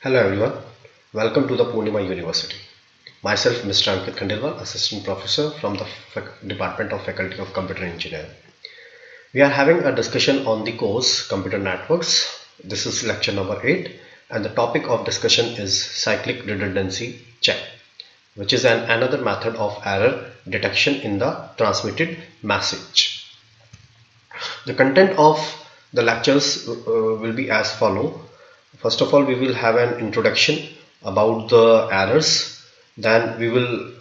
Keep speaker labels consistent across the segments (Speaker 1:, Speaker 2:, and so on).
Speaker 1: Hello everyone, welcome to the Purnima University. Myself Mr. Ankit Khandelwal, Assistant Professor from the Department of Faculty of Computer Engineering. We are having a discussion on the course Computer Networks. This is lecture number 8 and the topic of discussion is Cyclic Redundancy Check, which is another method of error detection in the transmitted message. The content of the lectures will be as follow. First of all, we will have an introduction about the errors. Then we will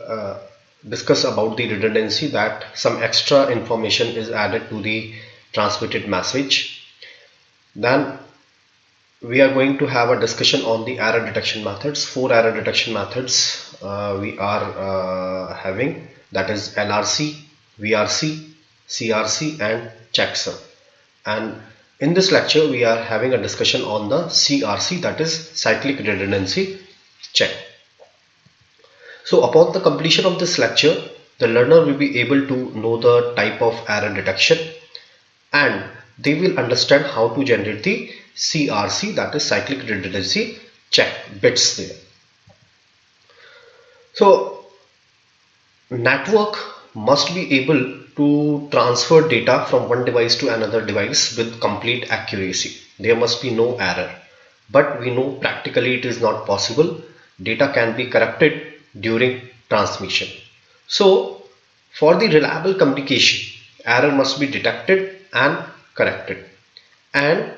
Speaker 1: discuss about the redundancy, that some extra information is added to the transmitted message. Then we are going to have a discussion on the error detection methods. 4 error detection methods we are having, that is LRC, VRC, CRC and checksum. And in this lecture we are having a discussion on the CRC, that is Cyclic Redundancy Check. So upon the completion of this lecture, the learner will be able to know the type of error detection and they will understand how to generate the CRC, that is Cyclic Redundancy Check bits there. So network must be able to transfer data from one device to another device with complete accuracy. There must be no error, but we know practically it is not possible. Data can be corrupted during transmission. So for the reliable communication, error must be detected and corrected, and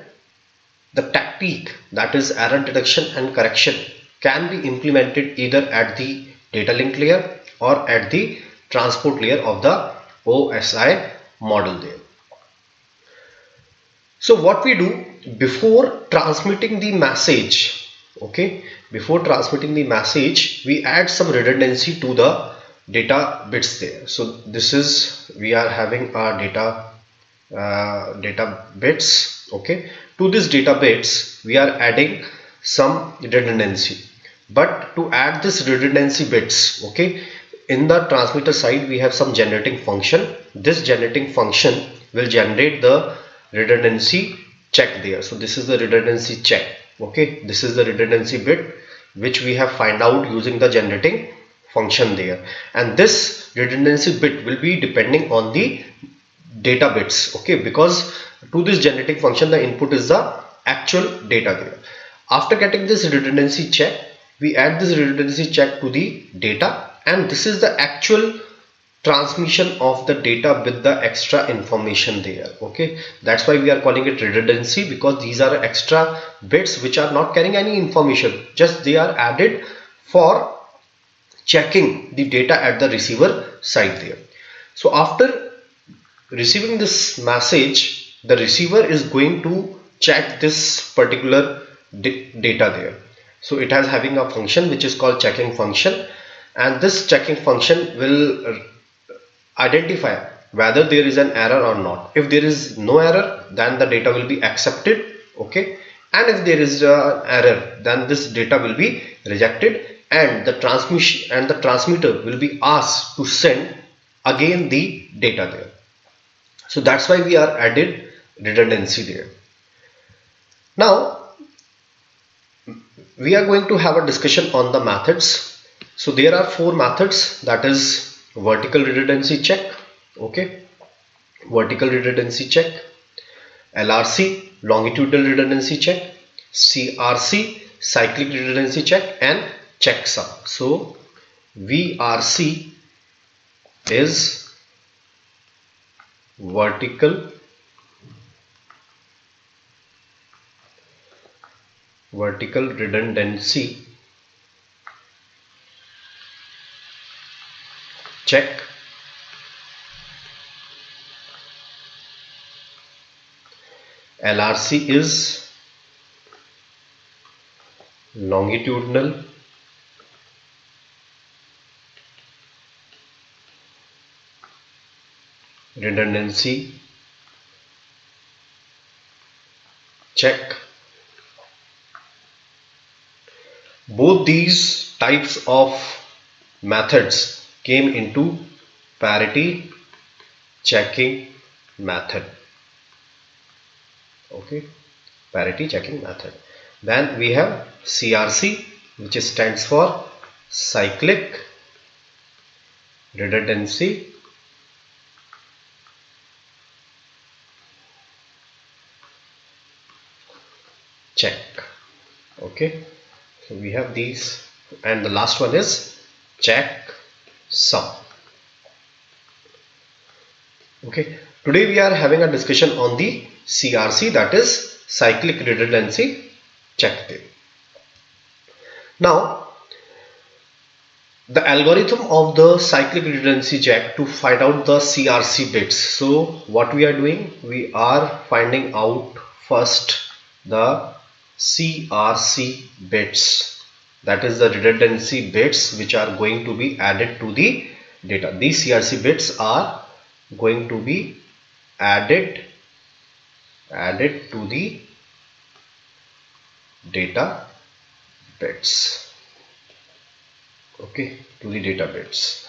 Speaker 1: the technique, that is error detection and correction, can be implemented either at the data link layer or at the transport layer of the OSI model there. So what we do before transmitting the message, before transmitting the message, we add some redundancy to the data bits there. So this is, we are having our data bits. To this data bits we are adding some redundancy, but to add this redundancy bits, in the transmitter side we have some generating function. This generating function will generate the redundancy check there. So this is the redundancy check. This is the redundancy bit which we have find out using the generating function there, and this redundancy bit will be depending on the data bits, because to this generating function the input is the actual data there. After getting this redundancy check, we add this redundancy check to the data, and this is the actual transmission of the data with the extra information there. That's why we are calling it redundancy, because these are extra bits which are not carrying any information, just they are added for checking the data at the receiver side there. So after receiving this message, the receiver is going to check this particular data there. So it has having a function which is called checking function, and this checking function will identify whether there is an error or not. If there is no error, then the data will be accepted, and if there is an error, then this data will be rejected, and the transmission and the transmitter will be asked to send again the data there. So that's why we are added redundancy there. Now we are going to have a discussion on the methods. So there are 4 methods, that is vertical redundancy check, vertical redundancy check, LRC, longitudinal redundancy check, CRC, cyclic redundancy check, and checksum. So VRC is vertical redundancy check, LRC is longitudinal redundancy check. Both these types of methods came into parity checking method. Parity checking method. Then we have CRC, which stands for Cyclic Redundancy Check. Okay, so we have these, and the last one is check sum. Okay, today we are having a discussion on the CRC, that is Cyclic Redundancy Check. Now, the algorithm of the cyclic redundancy check to find out the CRC bits. So what we are doing, we are finding out first the CRC bits, that is the redundancy bits which are going to be added to the data. These CRC bits are going to be added to the data bits. Okay, to the data bits,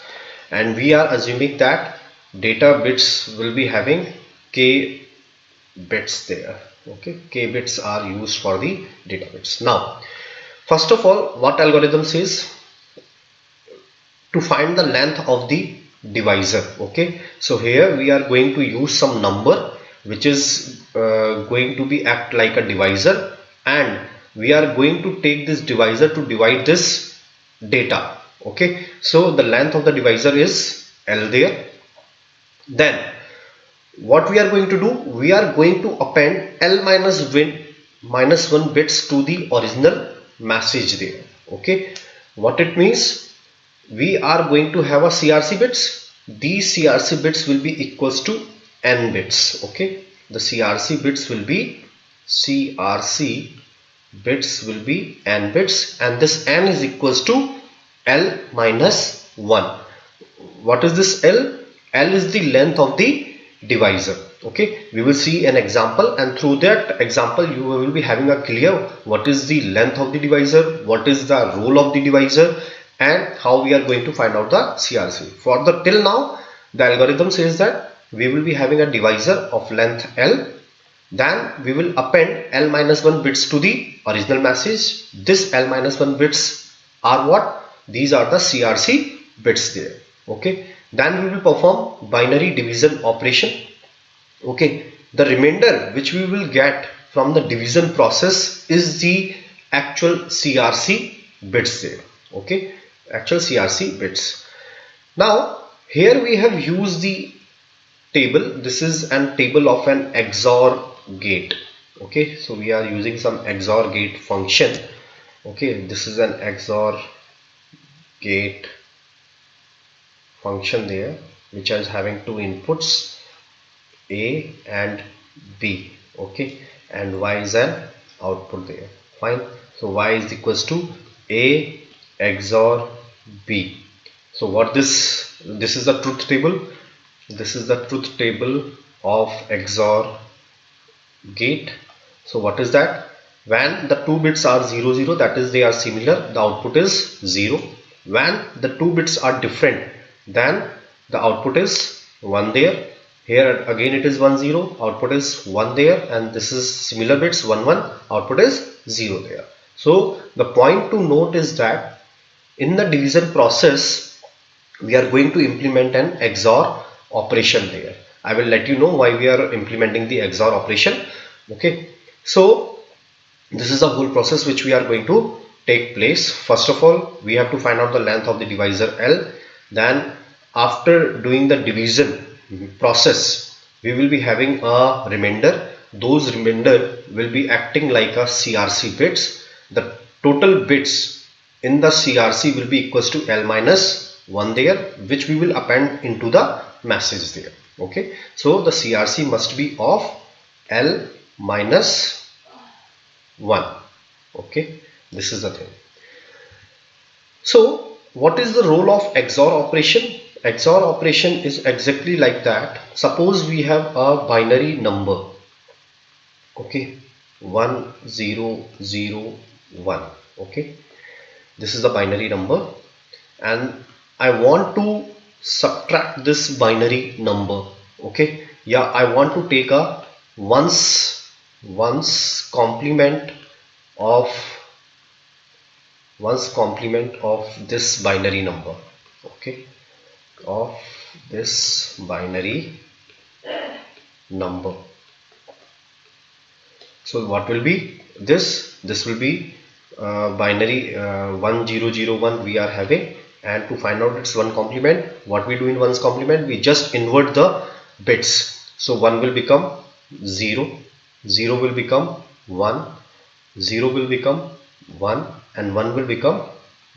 Speaker 1: and we are assuming that data bits will be having k bits there. Okay, k bits are used for the data bits. Now, first of all, what algorithm says? To find the length of the divisor. Okay, so here we are going to use some number which is going to be act like a divisor, and we are going to take this divisor to divide this data. Okay, so the length of the divisor is L there. Then what we are going to do, we are going to append L minus 1 bits to the original message there. Okay, what it means, we are going to have a CRC bits. These CRC bits will be equals to n bits. Okay, the CRC bits will be n bits, and this n is equals to L minus 1. What is this L? L is the length of the divisor. Okay, we will see an example, and through that example you will be having a clear what is the length of the divisor, what is the role of the divisor, and how we are going to find out the CRC. For the till now, the algorithm says that we will be having a divisor of length L. Then we will append L minus 1 bits to the original message. This L minus 1 bits are what? These are the CRC bits there. Okay, then we will perform binary division operation. Okay, the remainder which we will get from the division process is the actual CRC bits there. Okay, actual CRC bits. Now here we have used the table. This is an table of an XOR gate. Okay, so we are using some XOR gate function. Okay, this is an XOR gate function there, which is having two inputs, A and B. Okay, and Y is an output there. Fine, so Y is equals to A XOR B. So what this is the truth table. This is the truth table of XOR gate. So what is that? When the two bits are 0 0, that is they are similar, the output is 0. When the two bits are different, then the output is 1 there. Here again it is 1 0, output is 1 there, and this is similar bits 1 1, output is 0 there. So the point to note is that in the division process we are going to implement an XOR operation there. I will let you know why we are implementing the XOR operation. Okay, so this is the whole process which we are going to take place. First of all, we have to find out the length of the divisor L. Then after doing the division process, we will be having a remainder. Those remainder will be acting like a CRC bits. The total bits in the CRC will be equals to L minus 1 there, which we will append into the message there. Okay, so the CRC must be of L minus 1. Okay, this is the thing. So what is the role of XOR operation? XOR operation is exactly like that. Suppose we have a binary number. Okay, 1 0 0 1. Okay, this is the binary number, and I want to subtract this binary number. Okay, yeah, I want to take a ones complement of this binary number, okay, of this binary number. So what will be this? This will be binary 1001 we are having, and to find out its one complement, what we do in one's complement, we just invert the bits. So 1 will become 0, 0 will become 1, 0 will become 1, and 1 will become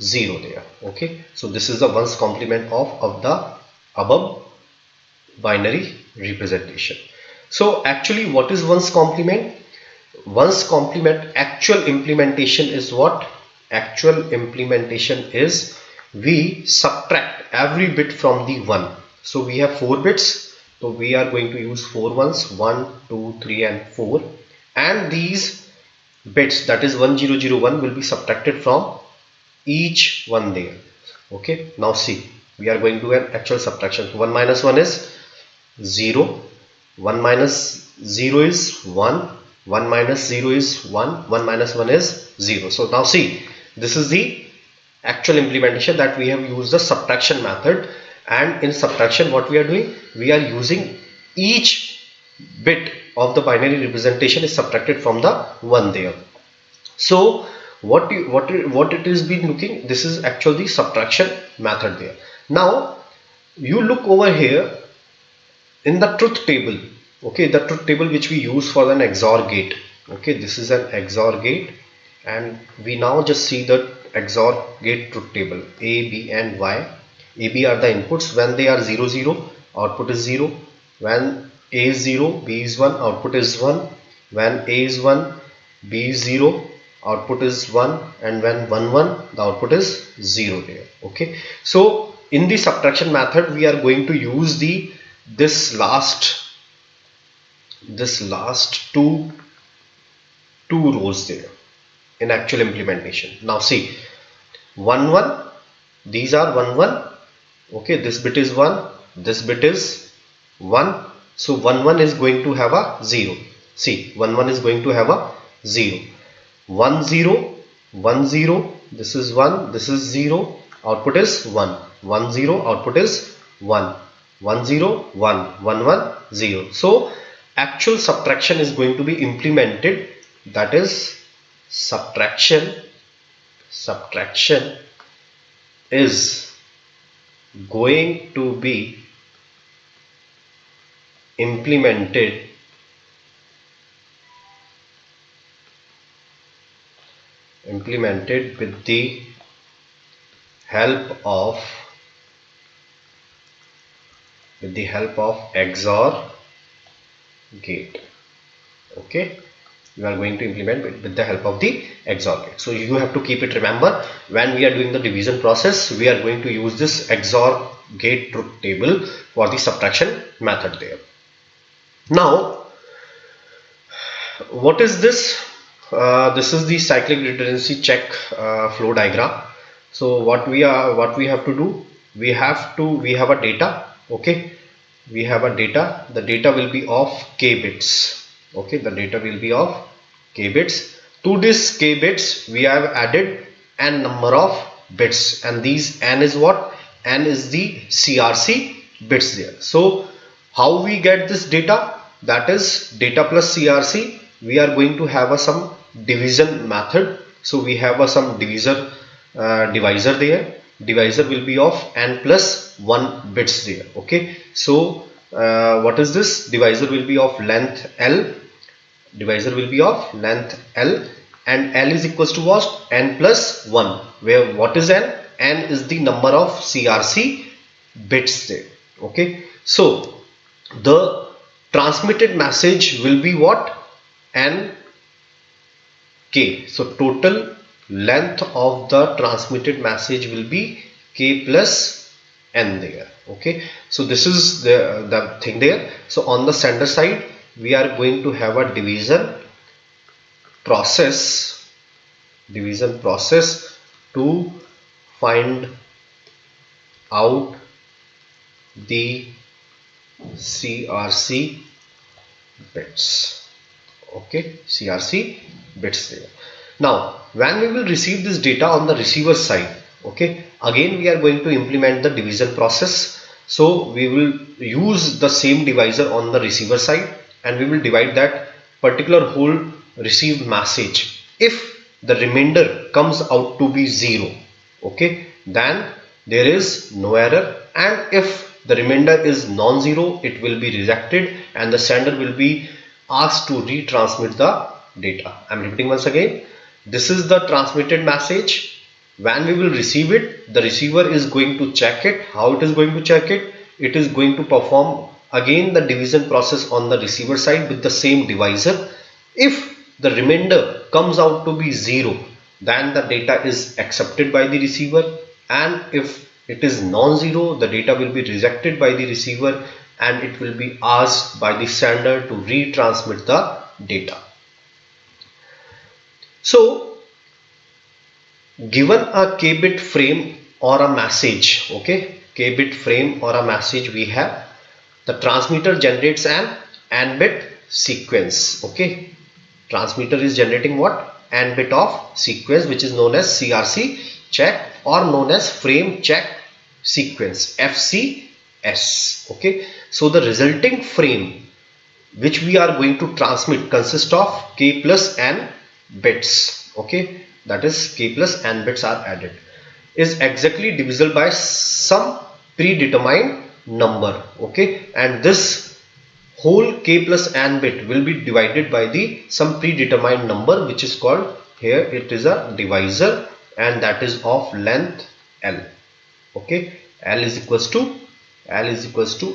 Speaker 1: 0 there. Okay, so this is the ones complement of the above binary representation. So actually, what is ones complement? One's complement actual implementation is what? Actual implementation is we subtract every bit from the 1. So we have 4 bits. So we are going to use 4 ones, 1, 2, 3 and 4. And these bits, that is 1001, will be subtracted from each one there. Okay. Now see, we are going to do an actual subtraction. 1 minus 1 is 0. 1 minus 0 is 1. 1 minus 0 is 1. 1 minus 1 is 0. So now see, this is the actual implementation that we have used the subtraction method. And in subtraction, what we are doing? We are using each bit of the binary representation is subtracted from the 1 there. So what it is been looking, this is actually the subtraction method there. Now you look over here in the truth table. Okay, the truth table which we use for an XOR gate. Okay, this is an XOR gate, and we now just see the XOR gate truth table. A, B and Y. A, B are the inputs. When they are 0, 0, output is 0. When A is 0, B is 1, output is 1. When A is 1, B is 0, output is 1. And when 1, 1, the output is 0 there. Okay, so in the subtraction method, we are going to use this last two rows there in actual implementation. Now see, 1, 1, these are 1, 1. Okay, this bit is 1, this bit is 1. So 1, 1 is going to have a 0. See, 1, 1 is going to have a 0. 1, 0, 1, 0, this is 1, this is 0, output is 1. 1, 0, output is 1. 1, 0, 1, 1, 1, 0. So actual subtraction is going to be implemented, that is subtraction is going to be implemented with the help of XOR gate. Okay, you are going to implement with the help of the XOR gate. So you have to keep it, remember, when we are doing the division process, we are going to use this XOR gate truth table for the subtraction method there. Now what is this? This is the cyclic redundancy check flow diagram. So what we have to do, we have a data. Okay, we have a data. The data will be of k bits. Okay, the data will be of k bits. To this k bits, we have added n number of bits, and these n is what? N is the CRC bits there. So how we get this data? That is data plus CRC. We are going to have some division method. So we have some divisor there. Divisor will be of n plus 1 bits there. Okay, so what is this? Divisor will be of length L. Divisor will be of length L, and L is equals to what? N plus 1, where what is N? N is the number of CRC bits there. Okay, so the transmitted message will be what? N K. So total length of the transmitted message will be K plus N there. Okay, so this is the thing there. So on the sender side, we are going to have a division process to find out the CRC bits. Okay, CRC bits there. Now when we will receive this data on the receiver side, okay, again we are going to implement the division process. So we will use the same divisor on the receiver side and we will divide that particular whole received message. If the remainder comes out to be 0, okay, then there is no error, and if the remainder is non-zero, it will be rejected and the sender will be asked to retransmit the data. I am repeating once again, this is the transmitted message. When we will receive it, the receiver is going to check it. How it is going to check it? It is going to perform again the division process on the receiver side with the same divisor. If the remainder comes out to be 0, then the data is accepted by the receiver, and if it is non-zero, the data will be rejected by the receiver and it will be asked by the sender to retransmit the data. So given a k-bit frame or a message, okay, k-bit frame or a message we have, the transmitter generates an n-bit sequence, okay. Transmitter is generating what? N-bit of sequence, which is known as CRC check or known as frame check sequence, FCS, okay. So the resulting frame which we are going to transmit consists of k plus n bits, okay, that is k plus n bits are added, is exactly divisible by some predetermined number, okay, and this whole k plus n bit will be divided by the some predetermined number which is called, here it is a divisor, and that is of length L, okay. L is equals to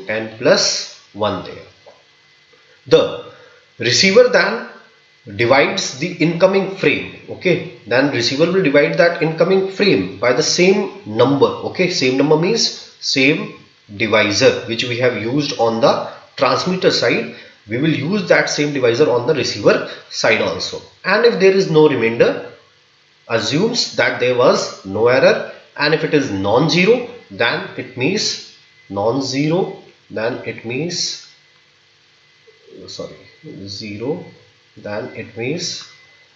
Speaker 1: n plus 1 there. The receiver then divides the incoming frame, okay, then receiver will divide that incoming frame by the same number, okay. Same number means same divisor which we have used on the transmitter side, we will use that same divisor on the receiver side also. And if there is no remainder, assumes that there was no error, and if it is non-zero, then it means non-zero, then it means 0, then it means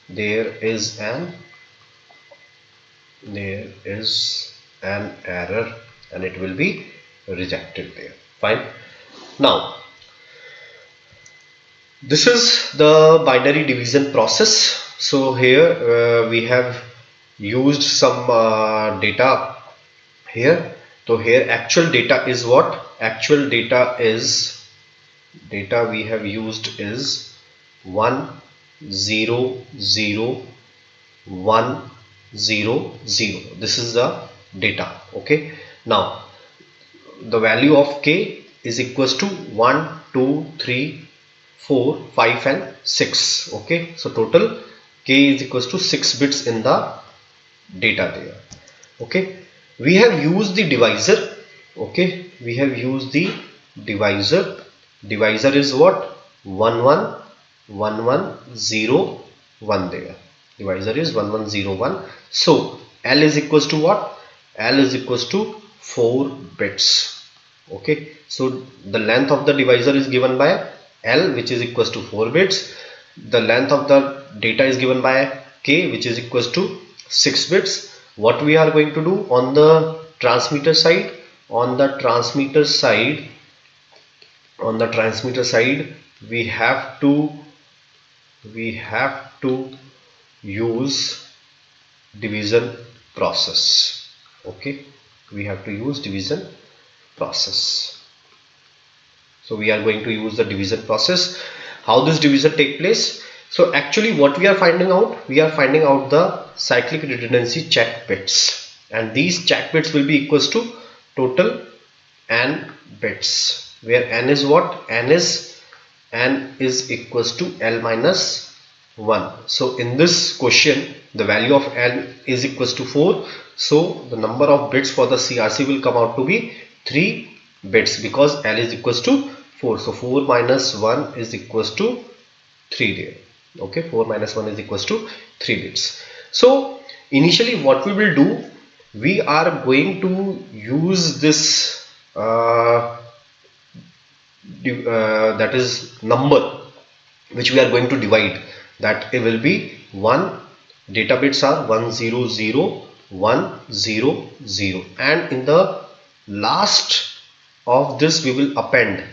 Speaker 1: there is an error and it will be rejected there. Fine. Now this is the binary division process. So here we have used some data here. So here actual data is what? Actual data we have used is 1 0 0 1 0 0. This is the data, okay. Now the value of k is equals to 1 2 3 4 5 and 6, okay. So total k is equals to 6 bits in the data there, okay. We have used the divisor, okay, we have used the divisor. Divisor is what? 1 1 1 1 0 1 there. Divisor is 1 1 0 1. So L is equals to what? L is equals to 4 bits, okay. So the length of the divisor is given by L, which is equals to 4 bits. The length of the data is given by K, which is equals to 6 bits. What we are going to do on the transmitter side? On the transmitter side we have to use division process, okay. We have to use division process. So we are going to use the division process. How this division take place? So actually what we are finding out? We are finding out the cyclic redundancy check bits, and these check bits will be equals to total n bits, where n is what? N is equals to L minus 1. So in this question the value of N is equals to 4. So the number of bits for the CRC will come out to be 3 bits because L is equals to 4. So 4 minus 1 is equals to 3 there, okay. 4 minus 1 is equals to 3 bits. So initially what we will do, we are going to use this that is number which we are going to divide, that it will be 1 data bits are 1 0 0 1 0 0, and in the last of this we will append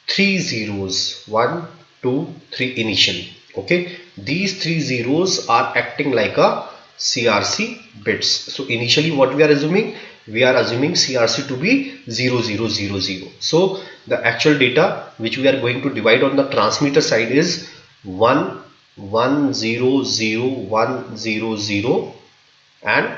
Speaker 1: three zeros, 1 2 3 initially. Okay, these three zeros are acting like a CRC bits. So initially what we are assuming CRC to be 0 0 0 0. So the actual data which we are going to divide on the transmitter side is 1 1 0 0 1 0 0, and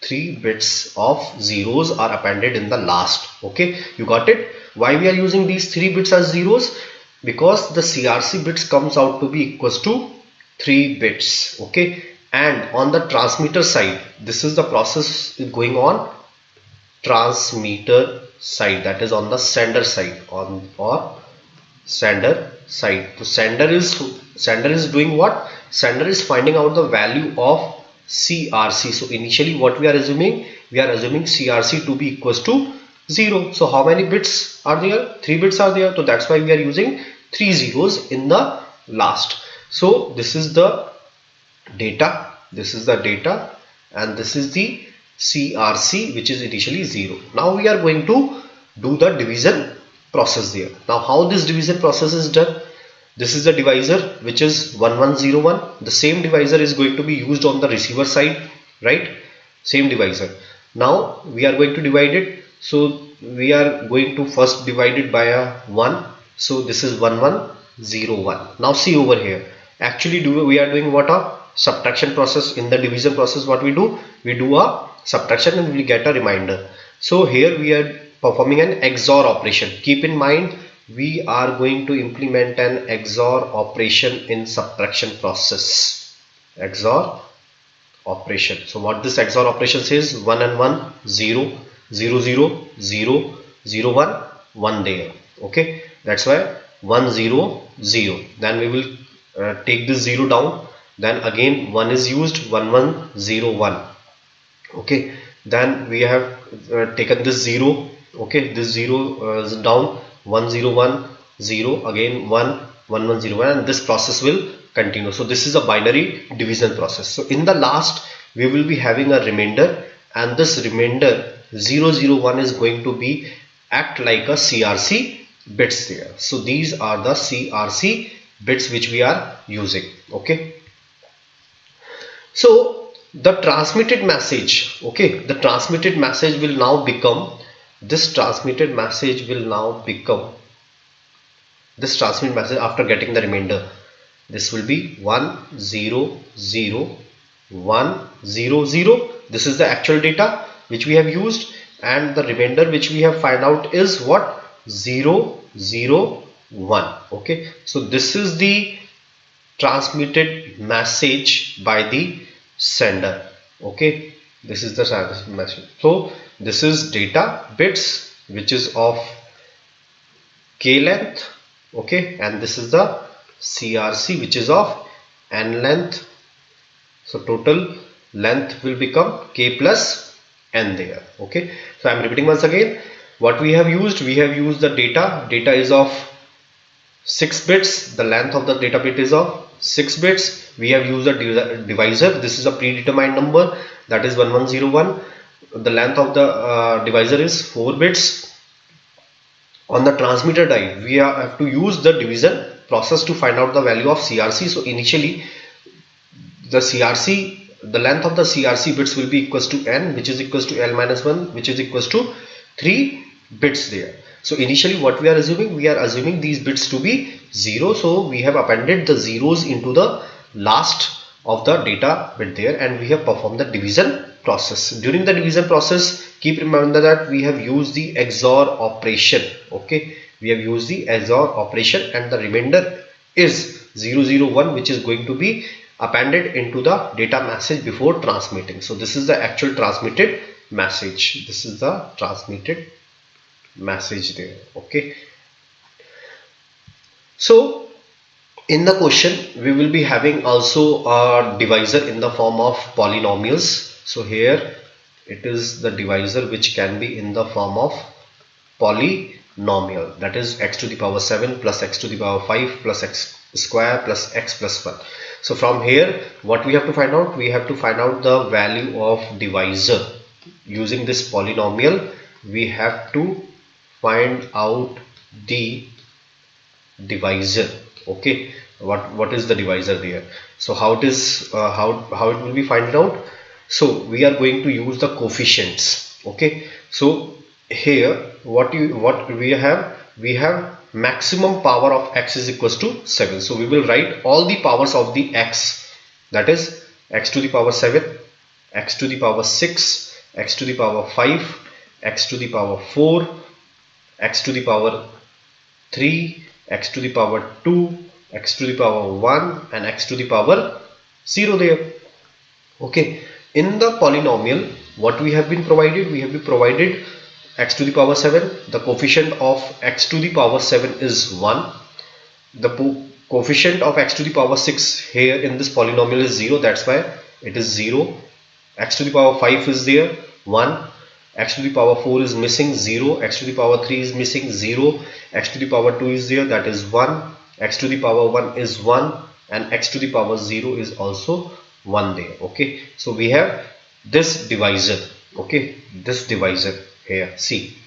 Speaker 1: 3 bits of zeros are appended in the last. Okay, you got it? Why we are using these 3 bits as zeros? Because the CRC bits comes out to be equals to 3 bits. Okay, and on the transmitter side, this is the process going on transmitter side, that is on the sender side, sender side. So sender is doing what? Sender is finding out the value of CRC. So initially what we are assuming CRC to be equals to 0. So how many bits are there? 3 bits are there. So that's why we are using 3 zeros in the last. So this is the data, and this is the CRC, which is initially 0. Now we are going to do the division process there. Now how this division process is done? This is the divisor, which is 1101. The same divisor is going to be used on the receiver side, right? Same divisor. Now we are going to divide it. So we are going to first divide it by a 1. So this is 1101. Now see over here. Actually we are doing what? A subtraction process. In the division process, what we do a subtraction and we get a remainder. So here we are performing an XOR operation. Keep in mind, we are going to implement an XOR operation in subtraction process. XOR operation. So what this XOR operation says, 1 and 1 0 0 0 0 0 1 1 there. Okay, that's why 1 0 0. Then we will take this 0 down. Then again 1 is used, 1 1 0 1. Okay, then we have taken this 0. Okay, this 0 is down, 1 0 1 0, again 1 1 1 0 1, and this process will continue. So this is a binary division process. So in the last we will be having a remainder, and this remainder 0 0 1 is going to be act like a CRC bits there. So these are the CRC bits which we are using. Okay, so the transmitted message, okay, the transmitted message will now become this transmitted message after getting the remainder. This will be 1 0 0 1 0 0. This is the actual data which we have used, and the remainder which we have find out is what? 0 0 1. Okay, so this is the transmitted message by the sender. Okay, this is the message. So this is data bits which is of k length. Okay, and this is the CRC which is of n length. So total length will become k plus n there. Okay, so I am repeating once again what we have used. We have used the data is of 6 bits. The length of the data bit is of 6 bits. We have used a divisor. This is a predetermined number, that is 1101. The length of the divisor is 4 bits. On the transmitter die, we have to use the division process to find out the value of CRC. So initially the length of the CRC bits will be equals to n, which is equals to l minus 1, which is equals to 3 bits there. So initially what we are assuming these bits to be 0. So we have appended the zeros into the last of the data bit there, and we have performed the division process. During the division process, keep remember that we have used the XOR operation. Okay, we have used the XOR operation, and the remainder is 0 0 1, which is going to be appended into the data message before transmitting. So this is the actual transmitted message. This is the transmitted message there. Okay, so in the question we will be having also a divisor in the form of polynomials. So here it is the divisor which can be in the form of polynomial, that is x to the power 7 plus x to the power 5 plus x square plus x plus 1. So from here what we have to find out? We have to find out the value of divisor. Using this polynomial we have to find out the divisor. Okay, what is the divisor there? So how it is how it will be find out? So we are going to use the coefficients. Okay, so here what we have maximum power of x is equals to 7. So we will write all the powers of the x, that is x to the power 7, x to the power 6, x to the power 5, x to the power 4, x to the power 3, x to the power 2, x to the power 1 and x to the power 0 there. Okay, in the polynomial what we have been provided? We have been provided x to the power 7. The coefficient of x to the power 7 is 1. The coefficient of x to the power 6 here in this polynomial is 0, that's why it is 0. X to the power 5 is there, 1. X to the power 4 is missing, 0. X to the power 3 is missing, 0. X to the power 2 is there, that is 1. X to the power 1 is 1 and x to the power 0 is also 1 there. Okay, so we have this divisor. Okay, this divisor here, see,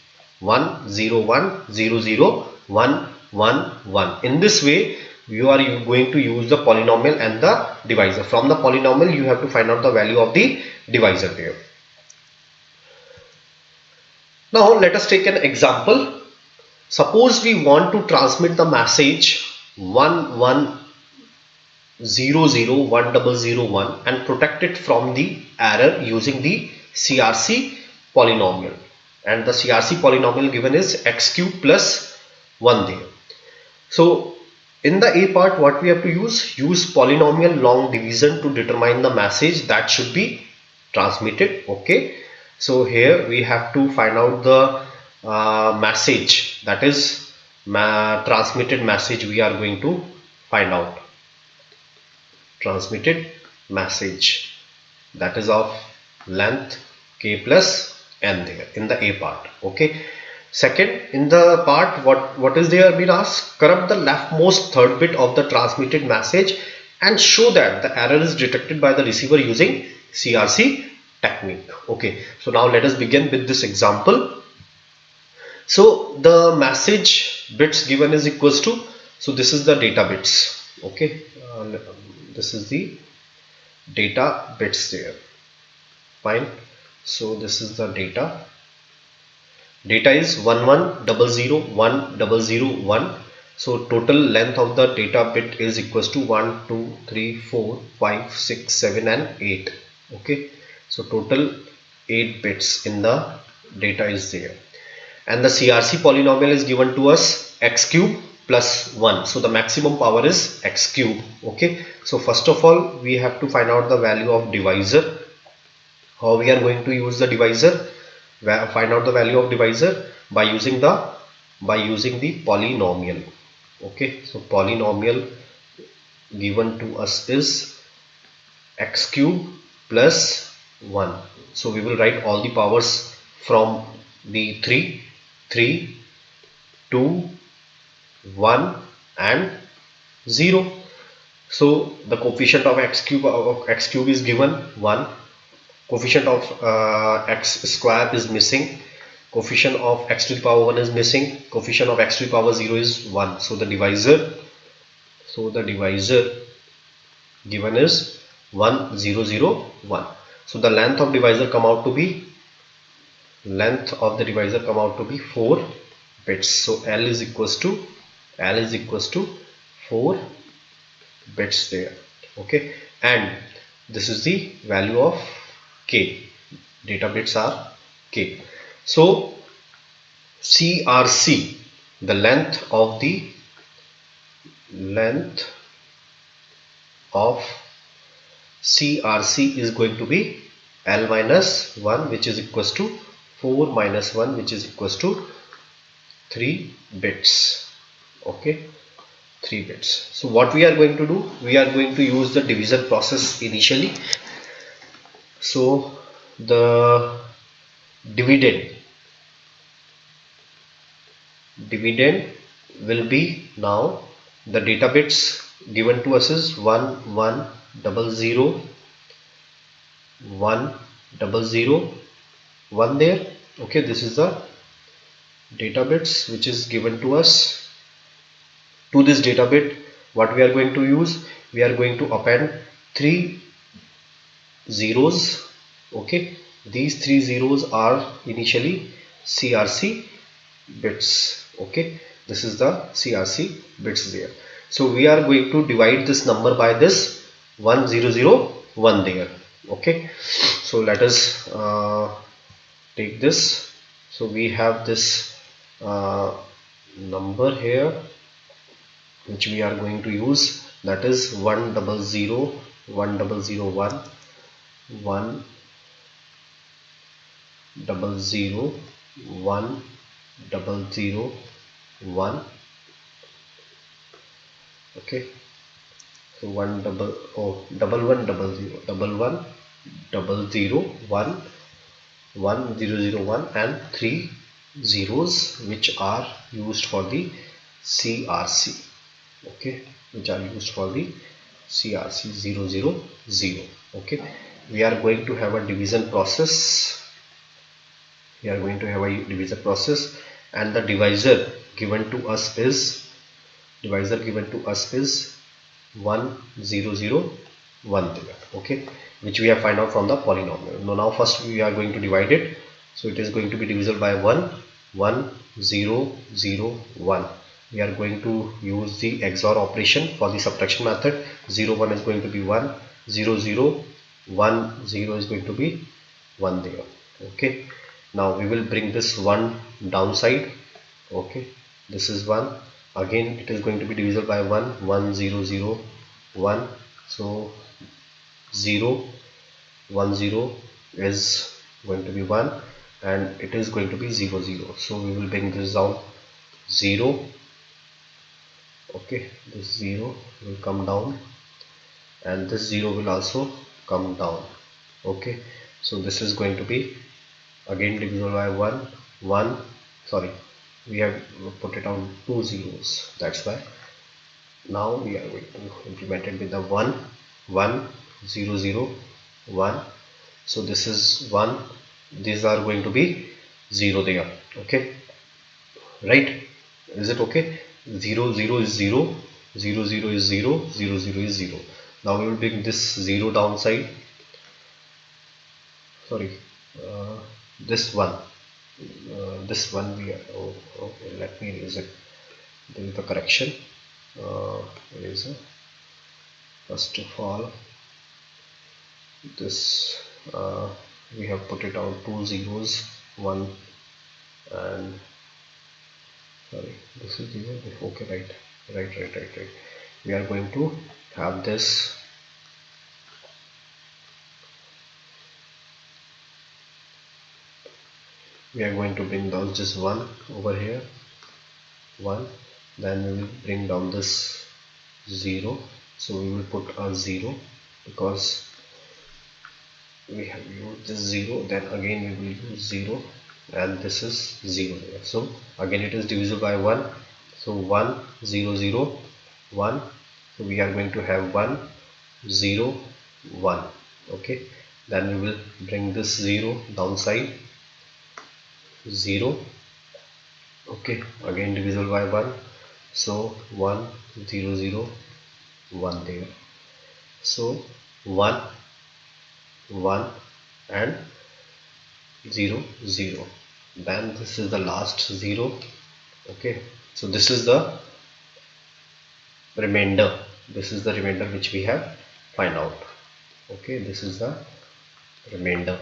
Speaker 1: 1 0 1 0 0 1 1 1. In this way you are going to use the polynomial and the divisor. From the polynomial you have to find out the value of the divisor there. Now let us take an example. Suppose we want to transmit the message 11001001 and protect it from the error using the CRC polynomial, and the CRC polynomial given is x cube plus 1 there. So in the A part what we have to use polynomial long division to determine the message that should be transmitted. Okay, so here we have to find out the message, that is transmitted message. We are going to find out transmitted message, that is of length k plus n there in the A part. Okay, second, in the part what is there been asked? Corrupt the leftmost third bit of the transmitted message and show that the error is detected by the receiver using CRC technique. Okay, so now let us begin with this example. So the message bits given is equals to, so this is the data bits. Okay, this is the data bits there. Fine, so this is the data is 11001001. so total length of the data bit is equals to 1 2 3 4 5 6 7 and 8. Okay, so total 8 bits in the data is there, and the CRC polynomial is given to us x cube plus 1. So the maximum power is x cube. Okay, so first of all we have to find out the value of divisor. How we are going to use the divisor? Find out the value of divisor by using the polynomial. Okay, so polynomial given to us is x cube plus 1. So we will write all the powers from the 3 2 1 and 0. So the coefficient of x cube is given 1. Coefficient of x square is missing. Coefficient of x to the power 1 is missing. Coefficient of x to the power 0 is 1. So the divisor given is 1 0 0 1. So the length of divisor come out to be 4 bits. So L is equals to 4 bits there. Okay, and this is the value of k. Data bits are k. So CRC, the length of CRC is going to be L minus 1, which is equals to 4 minus 1, which is equals to 3 bits. Okay, 3 bits. So what we are going to do? We are going to use the division process initially. So the dividend will be, now the data bits given to us is 1100 100 1 there. Okay, this is the data bits which is given to us. To this data bit, what we are going to use, we are going to append 3 zeros. Okay, these 3 zeros are initially CRC bits. Okay, this is the CRC bits there. So we are going to divide this number by this 1001 there. Okay, so let us take this. So we have this number here which we are going to use, that is 100 1001 100 1001. Okay, so double one double zero 1001 and 3 zeros which are used for the CRC. Okay, which are used for the CRC 000. Okay, we are going to have a division process. And the divisor given to us is 1001 there. Okay, which we have find out from the polynomial. Now first we are going to divide it. So it is going to be divisible by 1. We are going to use the XOR operation for the subtraction method. 01 is going to be 1, 00, 1, 0 is going to be 1 there. Okay, now we will bring this 1 downside. Okay, this is 1. Again it is going to be divisible by 1, 1, 0, 0, 1. So 0, 1, 0 is going to be 1 and it is going to be 0, 0. So we will bring this down 0. Okay, this 0 will come down and this 0 will also come down. Okay, so this is going to be again divisible by 1, 1, sorry, we have put it on 2 zeros, that's why. Now we are going to implement it with the 1, 1, 0, 0, 1. So this is 1, these are going to be 0 there. Okay, right, is it okay? 0, 0 is 0, 0, 0 is 0, 0, 0 is 0. Now we will bring this 0 downside, sorry, this one we are, okay, let me erase it. There is the correction. Eraser. First of all, this we have put it on 2 zeros, 1 and sorry, this is 0. Okay, right. We are going to have this we are going to bring down just 1 over here, 1, then we will bring down this 0. So we will put a 0 because we have used this 0, then again we will use 0 and this is 0 there. So again it is divisible by 1. So 1, 0, 0, 1. So we are going to have 1, 0, 1. Okay, then we will bring this 0 downside, 0. Okay, again divisible by 1. So 1, 0, 0, 1 there. So 1, 1 and 0, 0. Then this is the last 0. Okay, so this is the remainder. This is the remainder which we have find out. Okay, this is the remainder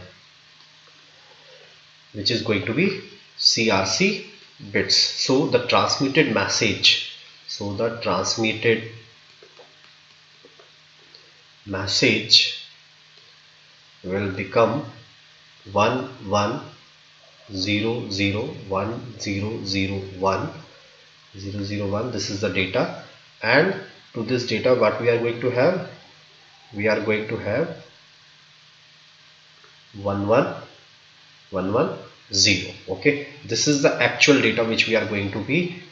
Speaker 1: which is going to be CRC bits. So the transmitted message will become 1, 1, 0, 0, 1, 0, 0, 1, 0, 0, 1. This is the data, and to this data what we are going to have, 1, 1, 1, 1, 0. Okay, this is the actual data which we are going to be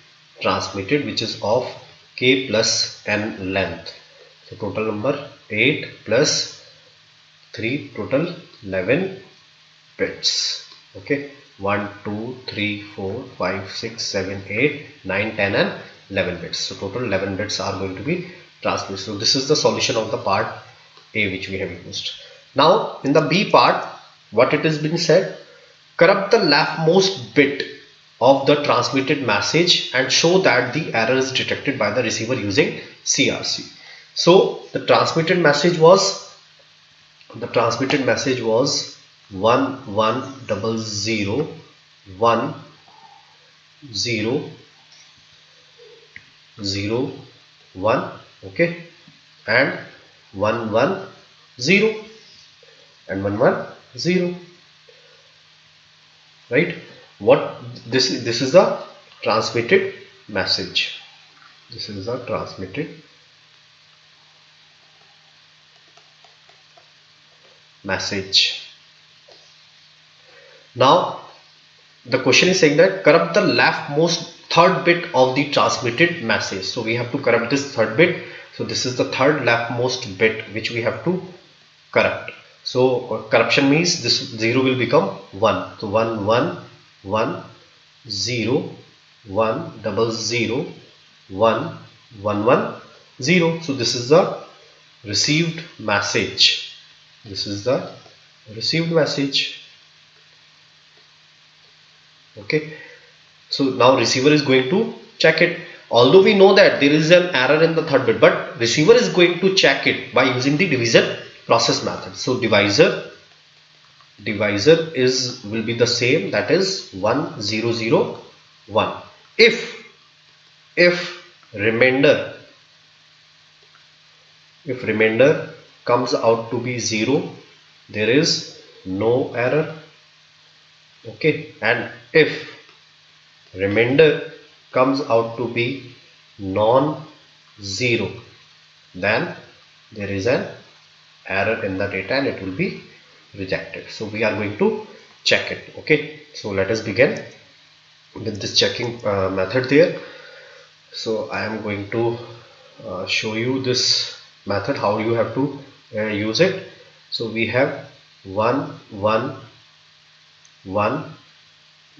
Speaker 1: transmitted, which is of k plus n length. So total number 8 plus 3, total 11 bits. Okay, 1 2 3 4 5 6 7 8 9 10 and 11 bits. So total 11 bits are going to be transmitted. So this is the solution of the part A which we have used. Now in the B part, what it has been said, corrupt the leftmost bit of the transmitted message and show that the error is detected by the receiver using CRC. So the transmitted message was 11001001, okay, and 110 and 110, right? What this is the transmitted message. This is the transmitted message. Now the question is saying that corrupt the leftmost third bit of the transmitted message. So we have to corrupt this third bit. So this is the third leftmost bit which we have to corrupt. So corruption means this 0 will become 1. So 1 1 1 0 1 0 1 1 1 0. So this is the received message. This is the received message. Okay, so now receiver is going to check it. Although we know that there is an error in the third bit, but receiver is going to check it by using the division process method. So divisor is will be the same, that is 1001. If remainder comes out to be 0, there is no error. Okay, and if remainder comes out to be non-zero, then there is an error in the data and it will be rejected. So we are going to check it. Okay, so let us begin with this checking method there. So I am going to show you this method, how you have to use it. So we have 1 1 1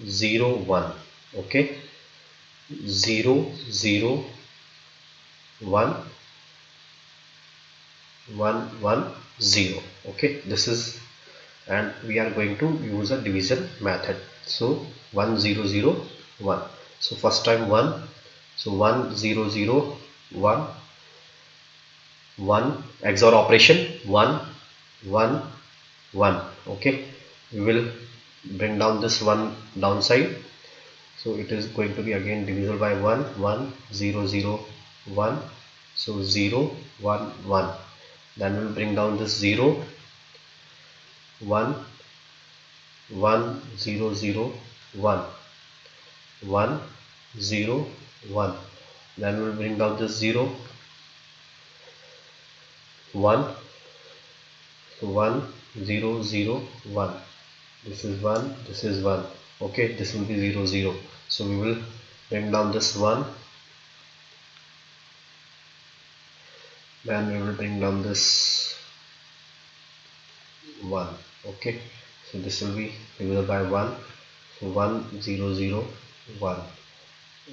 Speaker 1: 0 1, okay, 0 0 1 1 1 0, okay. This is, and we are going to use a division method. So 1 0 0 1. So first time 1, so 1 0 0 1 1, XOR operation 1 1 1, okay. We will bring down this one downside, so it is going to be again divisible by 1 1 0 0 1, so 0 1 1. Then we'll bring down this 0 1 1 0 0 1 1 0 1. Then we'll bring down this 0 1, so 1 0 0 1. This is 1, this is 1, okay. This will be 0 0, so we will bring down this 1, then we will bring down this 1, okay. So this will be divided by 1, so 1 0 0 1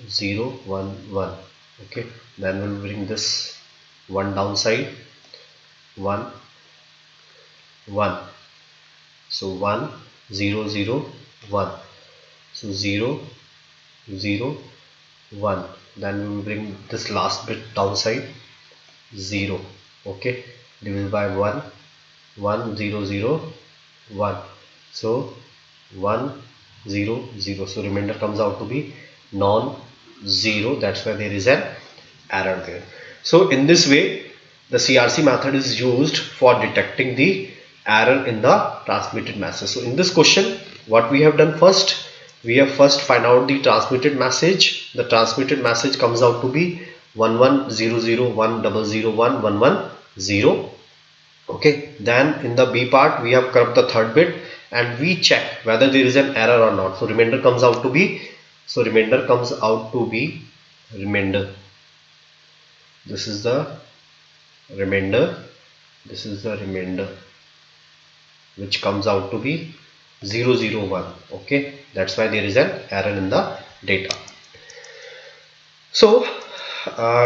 Speaker 1: 0 1 1, okay. Then we'll bring this 1 downside, 1 1, so 1 0 0 1, so 0 0 1. Then we will bring this last bit downside, 0, okay, divided by 1 1 0 0 1, so 1 0 0. So remainder comes out to be non-zero, that's why there is an error there. So in this way the CRC method is used for detecting the error in the transmitted message. So in this question, what we have done first, we have first find out the transmitted message. The transmitted message comes out to be 1100100110, okay. Then in the B part we have corrupt the third bit and we check whether there is an error or not. So remainder comes out to be remainder this is the remainder, this is the remainder, which comes out to be 001. Okay, that's why there is an error in the data. So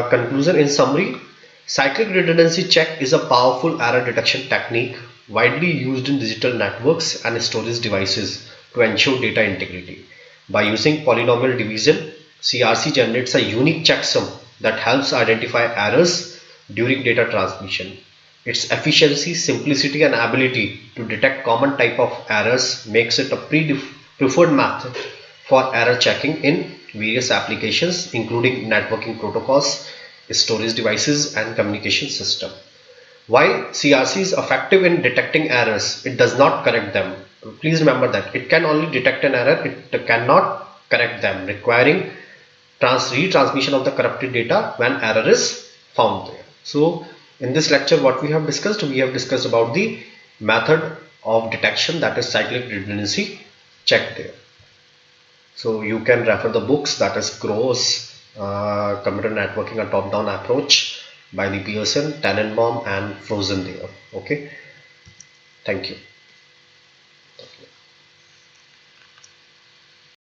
Speaker 1: conclusion in summary, cyclic redundancy check is a powerful error detection technique widely used in digital networks and storage devices to ensure data integrity. By using polynomial division, CRC generates a unique checksum that helps identify errors during data transmission. Its efficiency, simplicity and ability to detect common type of errors makes it a preferred method for error checking in various applications including networking protocols, storage devices and communication system. While CRC is effective in detecting errors, it does not correct them. Please remember that it can only detect an error, it cannot correct them, requiring retransmission of the corrupted data when error is found there. So in this lecture what we have discussed about the method of detection, that is cyclic redundancy check there. So you can refer the books, that is Gross Computer Networking, a top-down approach by the Pearson, Tannenbaum and Frozen there. Okay, thank you.